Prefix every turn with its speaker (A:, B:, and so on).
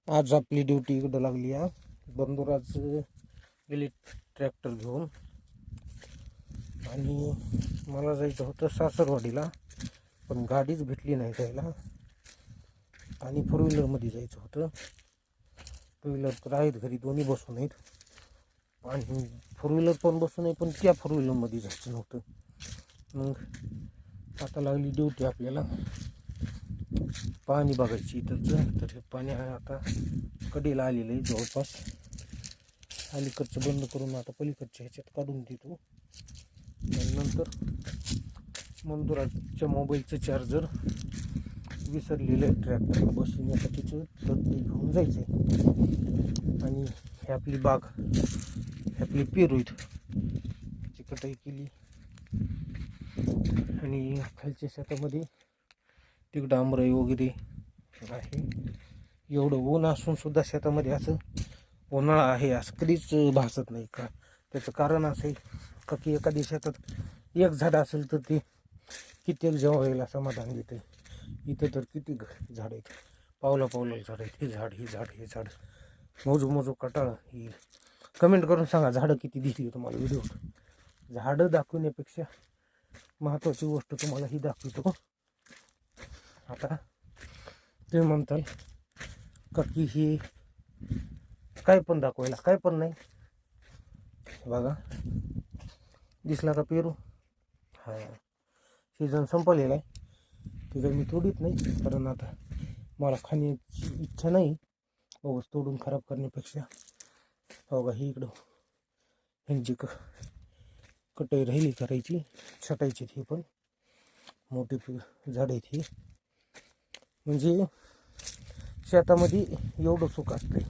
A: आज आपली ड्युटी इकडं लागली आहे. बंधुराज गेली ट्रॅक्टर घेऊन आणि मला जायचं होतं सासरवाडीला, पण गाडीच भेटली नाही जायला आणि फोर व्हीलरमध्ये जायचं होतं. टू व्हीलर तर आहेत घरी, दोन्ही बसून आहेत आणि फोर व्हीलर पण बसून आहे, पण त्या फोर व्हीलरमध्ये जायचं नव्हतं. मग आता लागली ड्युटी आपल्याला पाणी बघायची इथंचं. तर हे पाणी आहे आता कडेला आलेलं आहे जवळपास. अलीकडचं बंद करून आता पलीकडच्या ह्याच्यात काढून देतो. नंतर मंदुराच्या मोबाईलचं चार्जर विसरलेलं आहे ट्रॅक्टरला बसवण्यासाठीचं, तर ते घेऊन जायचं आहे. आणि ही आपली बाग, ही आपली पेरू ची कटाई केली आणि खालच्या शेतामध्ये तिकडं आमराई वगैरे आहे. एवढं ऊन असून सुद्धा शेतामध्ये असं उन्हाळा आहे असं कधीच भासत नाही का. त्याचं कारण असं आहे का की एखाद्या शेतात एक झाड असेल तर ते कित्येक जेवायला समाधान देते. इथं तर किती झाड आहेत, पावला झाड आहेत. हे झाड, हे झाड, हे झाड, मोजू कटाळा. ही कमेंट करून सांगा झाडं किती दिसली तुम्हाला व्हिडिओत. झाडं दाखवण्यापेक्षा महत्त्वाची गोष्ट तुम्हाला ही दाखवतो. आता ते म्हणताल का की हे काय पण दाखवायला, काय पण नाही. बघा दिसला का पेरू? हा, सीझन संपलेला आहे. ते जर मी तोडीत नाही, कारण आता मला खाण्याची इच्छा नाही बघ, तोडून खराब करण्यापेक्षा. बघा ही इकडं ह्यांची कटाई राहिली करायची, छटायची. ही पण मोठी झाड आहेत ही. म्हणजे शेतामध्ये एवढं सुख असतंय.